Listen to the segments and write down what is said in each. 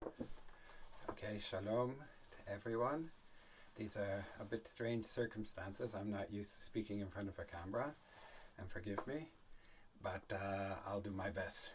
Okay, shalom to everyone. These are a bit strange circumstances. I'm not used to speaking in front of a camera, and forgive me, but I'll do my best.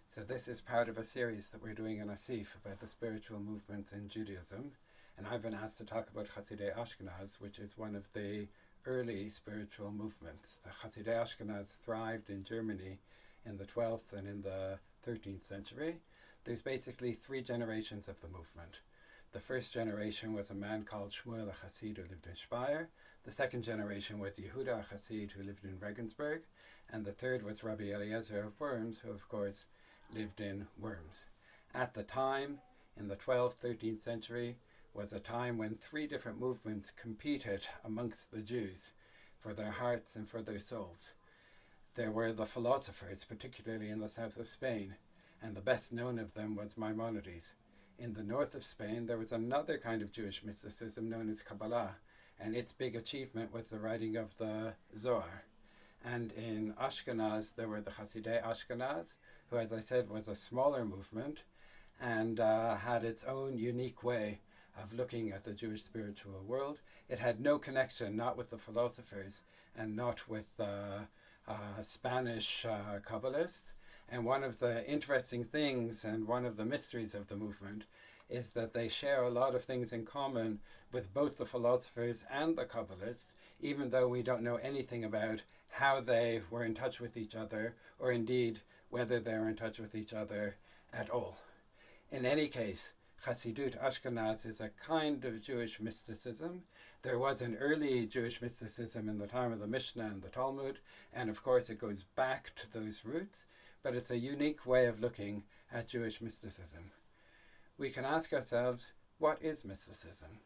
So this is part of a series that we're doing in Asif about the spiritual movements in Judaism, and I've been asked to talk about Hasidei Ashkenaz, which is one of the early spiritual movements. The Hasidei Ashkenaz thrived in Germany in the 12th and in the 13th century. There's basically three generations of the movement. The first generation was a man called Shmuel a Hasid who lived in Speyer. The second generation was Yehuda a Hasid who lived in Regensburg. And the third was Rabbi Eliezer of Worms, who of course lived in Worms. At the time, in the 12th, 13th century, was a time when three different movements competed amongst the Jews for their hearts and for their souls. There were the philosophers, particularly in the south of Spain, and the best known of them was Maimonides. In the north of Spain, there was another kind of Jewish mysticism known as Kabbalah, and its big achievement was the writing of the Zohar. And in Ashkenaz, there were the Hasidei Ashkenaz, who, as I said, was a smaller movement and had its own unique way of looking at the Jewish spiritual world. It had no connection, not with the philosophers and not with Spanish Kabbalists. And one of the interesting things and one of the mysteries of the movement is that they share a lot of things in common with both the philosophers and the Kabbalists, even though we don't know anything about how they were in touch with each other, or indeed whether they were in touch with each other at all. In any case, Hasidut Ashkenaz is a kind of Jewish mysticism. There was an early Jewish mysticism in the time of the Mishnah and the Talmud, and of course it goes back to those roots, but it's a unique way of looking at Jewish mysticism. We can ask ourselves, what is mysticism?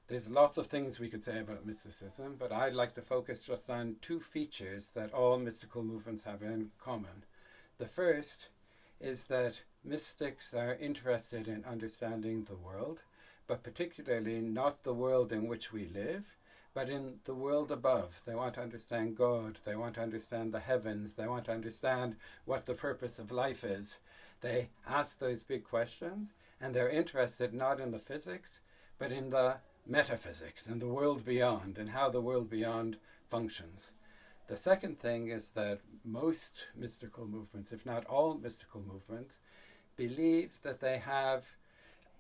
There's lots of things we could say about mysticism, but I'd like to focus just on two features that all mystical movements have in common. The first is that mystics are interested in understanding the world, but particularly not the world in which we live, but in the world above. They want to understand God, they want to understand the heavens, they want to understand what the purpose of life is. They ask those big questions, and they're interested not in the physics, but in the metaphysics, in the world beyond, and how the world beyond functions. The second thing is that most mystical movements, if not all mystical movements, believe that they have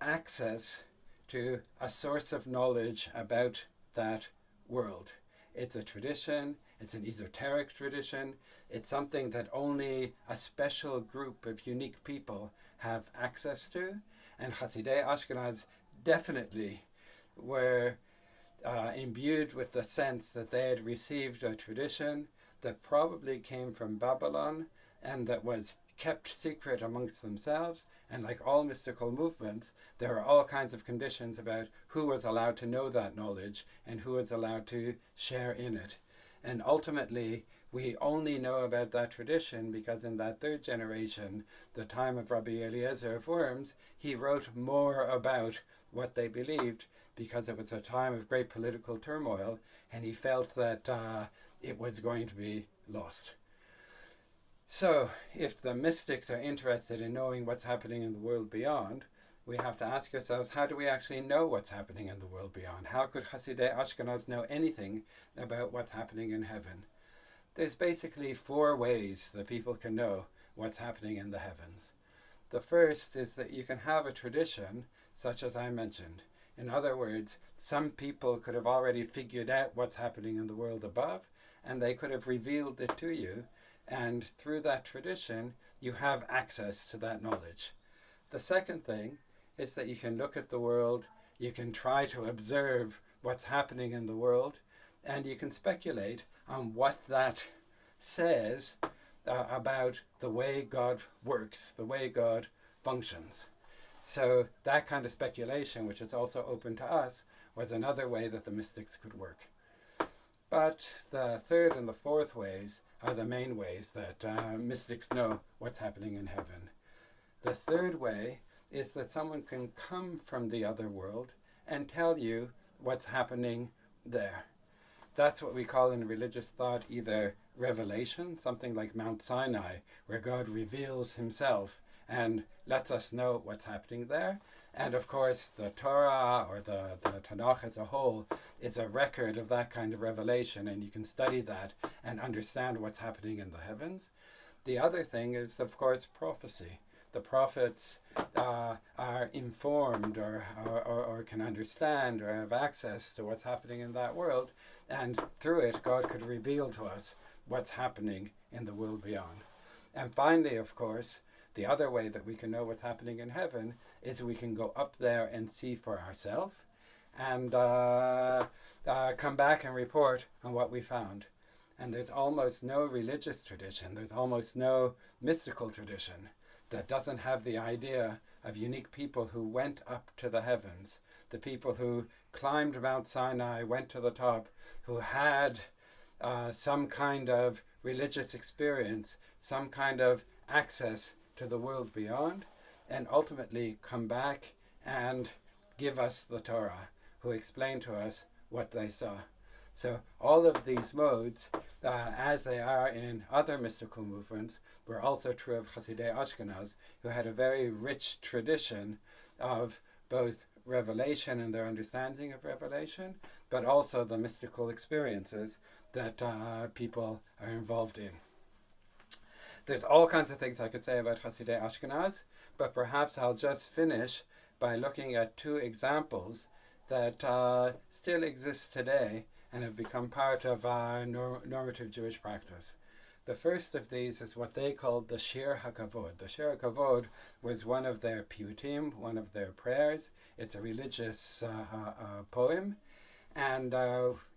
access to a source of knowledge about that world. It's a tradition, it's an esoteric tradition, it's something that only a special group of unique people have access to, and Hasidei Ashkenaz definitely were imbued with the sense that they had received a tradition that probably came from Babylon and that was kept secret amongst themselves. And like all mystical movements, there are all kinds of conditions about who was allowed to know that knowledge and who was allowed to share in it. And ultimately, we only know about that tradition because in that third generation, the time of Rabbi Eliezer of Worms, he wrote more about what they believed because it was a time of great political turmoil, and he felt that it was going to be lost. So, if the mystics are interested in knowing what's happening in the world beyond, we have to ask ourselves, how do we actually know what's happening in the world beyond? How could Hasidei Ashkenaz know anything about what's happening in heaven? There's basically four ways that people can know what's happening in the heavens. The first is that you can have a tradition, such as I mentioned. In other words, some people could have already figured out what's happening in the world above, and they could have revealed it to you, and through that tradition, you have access to that knowledge. The second thing is that you can look at the world, you can try to observe what's happening in the world, and you can speculate on what that says about the way God works, the way God functions. So that kind of speculation, which is also open to us, was another way that the mystics could work. But the third and the fourth ways are the main ways that mystics know what's happening in heaven. The third way is that someone can come from the other world and tell you what's happening there. That's what we call in religious thought either revelation, something like Mount Sinai, where God reveals himself and lets us know what's happening there. And of course, the Torah, or the Tanakh as a whole, is a record of that kind of revelation, and you can study that and understand what's happening in the heavens. The other thing is, of course, prophecy. The prophets are informed or can understand or have access to what's happening in that world, and through it, God could reveal to us what's happening in the world beyond. And finally, of course, the other way that we can know what's happening in heaven is we can go up there and see for ourselves and come back and report on what we found. And there's almost no religious tradition, there's almost no mystical tradition that doesn't have the idea of unique people who went up to the heavens, the people who climbed Mount Sinai, went to the top, who had some kind of religious experience, some kind of access to the world beyond, and ultimately come back and give us the Torah, who explain to us what they saw. So all of these modes, as they are in other mystical movements, were also true of Hasidei Ashkenaz, who had a very rich tradition of both revelation and their understanding of revelation, but also the mystical experiences that people are involved in. There's all kinds of things I could say about Hasidei Ashkenaz, but perhaps I'll just finish by looking at two examples that still exist today and have become part of our normative Jewish practice. The first of these is what they called the Shir HaKavod. The Shir HaKavod was one of their piyutim, one of their prayers. It's a religious poem, and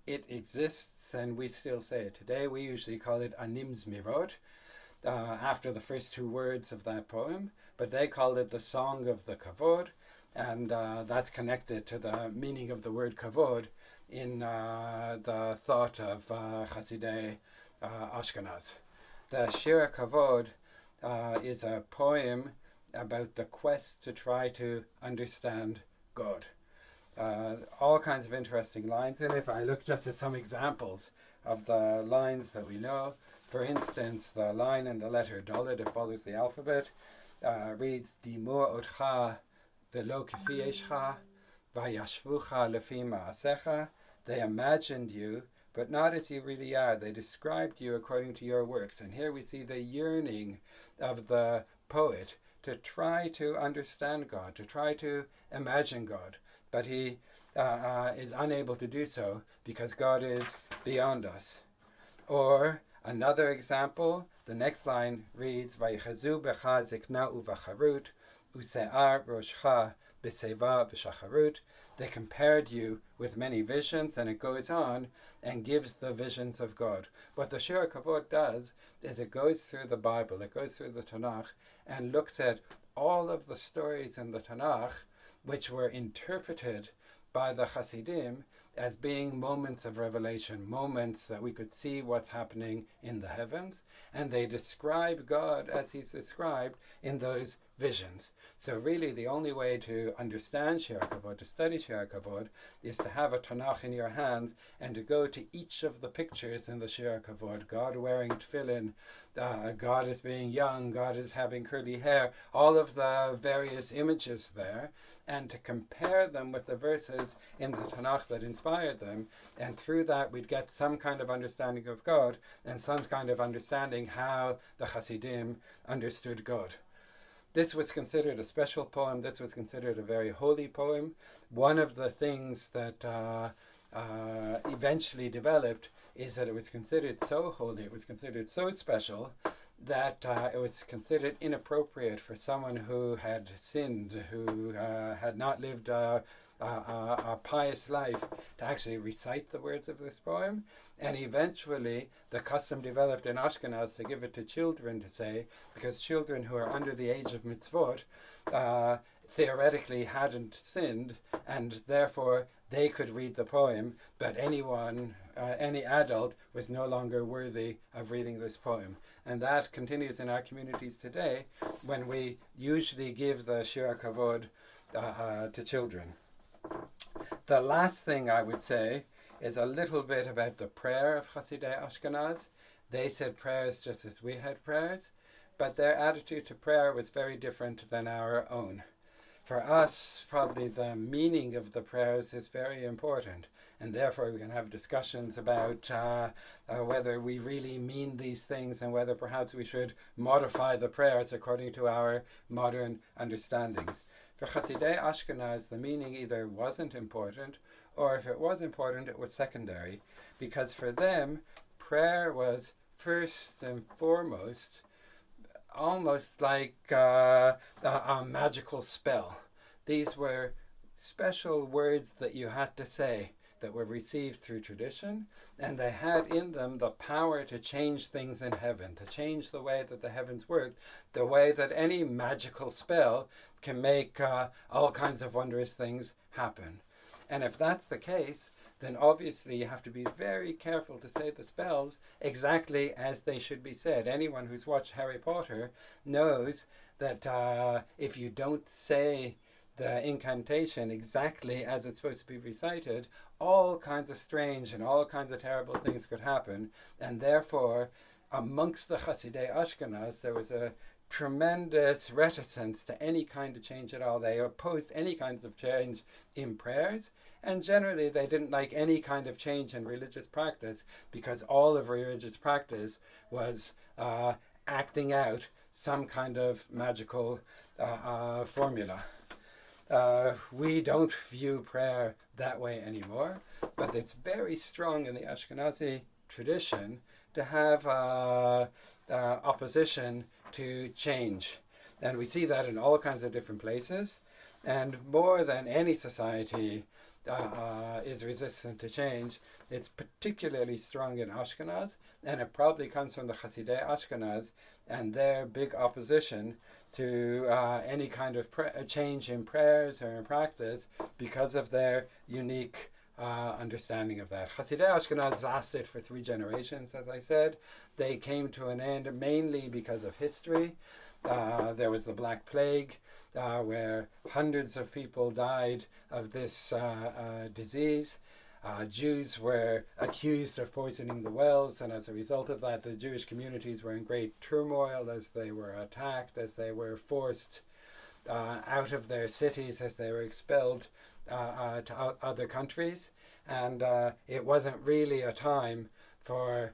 it exists, and we still say it today. We usually call it Anim Zmirot, after the first two words of that poem, but they called it the Song of the Kavod, and that's connected to the meaning of the word Kavod in the thought of Hasidei Ashkenaz. The Shir Kavod is a poem about the quest to try to understand God. All kinds of interesting lines in it. If I look just at some examples of the lines that we know, for instance, the line in the letter Dalet, it follows the alphabet, reads, Dimur otcha velo kifi yeshcha, vayashvucha lefi ma'asecha. They imagined you, but not as you really are. They described you according to your works. And here we see the yearning of the poet to try to understand God, to try to imagine God. But he is unable to do so because God is beyond us. Or another example, the next line reads, Vayichazu becha zikna uvacharut, use'ar roshcha b'seva v'shacharut. They compared you with many visions, and it goes on and gives the visions of God. What the Shir Kavod does is it goes through the Bible, it goes through the Tanakh, and looks at all of the stories in the Tanakh which were interpreted by the Hasidim as being moments of revelation, moments that we could see what's happening in the heavens, and they describe God as he's described in those visions. So really the only way to understand Shir Kavod, to study Shir Kavod, is to have a Tanakh in your hands and to go to each of the pictures in the Shir Kavod. God wearing tefillin, God as being young, God as having curly hair, all of the various images there, and to compare them with the verses in the Tanakh that inspired them, and through that we'd get some kind of understanding of God and some kind of understanding how the Hasidim understood God. This was considered a special poem. This was considered a very holy poem. One of the things that eventually developed is that it was considered so holy, it was considered so special, that it was considered inappropriate for someone who had sinned, who had not lived a pious life, to actually recite the words of this poem. And eventually the custom developed in Ashkenaz to give it to children to say, because children who are under the age of mitzvot theoretically hadn't sinned, and therefore they could read the poem, but anyone, any adult, was no longer worthy of reading this poem. And that continues in our communities today, when we usually give the Shir Kavod to children. The last thing I would say is a little bit about the prayer of Hasidei Ashkenaz. They said prayers just as we had prayers, but their attitude to prayer was very different than our own. For us, probably the meaning of the prayers is very important, and therefore we can have discussions about whether we really mean these things and whether perhaps we should modify the prayers according to our modern understandings. For Hasidei Ashkenaz, the meaning either wasn't important, or if it was important, it was secondary, because for them, prayer was first and foremost almost like a magical spell. These were special words that you had to say that were received through tradition, and they had in them the power to change things in heaven, to change the way that the heavens worked, the way that any magical spell can make all kinds of wondrous things happen. And if that's the case, then obviously you have to be very careful to say the spells exactly as they should be said. Anyone who's watched Harry Potter knows that if you don't say the incantation exactly as it's supposed to be recited, all kinds of strange and all kinds of terrible things could happen. And therefore, amongst the Hasidei Ashkenaz, there was a tremendous reticence to any kind of change at all. They opposed any kinds of change in prayers, and generally they didn't like any kind of change in religious practice, because all of religious practice was acting out some kind of magical formula. We don't view prayer that way anymore, but it's very strong in the Ashkenazi tradition to have opposition to change. And we see that in all kinds of different places. And more than any society is resistant to change, it's particularly strong in Ashkenaz, and it probably comes from the Hasidei Ashkenaz and their big opposition to any kind of change in prayers or in practice because of their unique understanding of that. Hasidei Ashkenaz lasted for 3 generations, as I said. They came to an end mainly because of history. There was the Black Plague, where hundreds of people died of this disease. Jews were accused of poisoning the wells, and as a result of that, the Jewish communities were in great turmoil as they were attacked, as they were forced out of their cities, as they were expelled to other countries. And it wasn't really a time for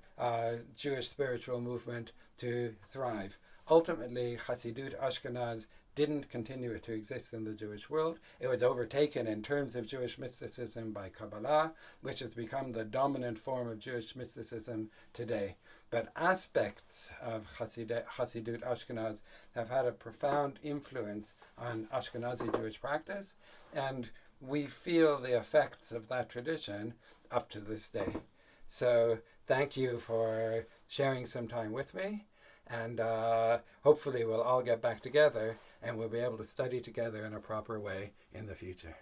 Jewish spiritual movement to thrive. Ultimately, Hasidut Ashkenaz didn't continue to exist in the Jewish world. It was overtaken in terms of Jewish mysticism by Kabbalah, which has become the dominant form of Jewish mysticism today. But aspects of Hasidut Ashkenaz have had a profound influence on Ashkenazi Jewish practice, and we feel the effects of that tradition up to this day. So thank you for sharing some time with me, and hopefully we'll all get back together and we'll be able to study together in a proper way in the future.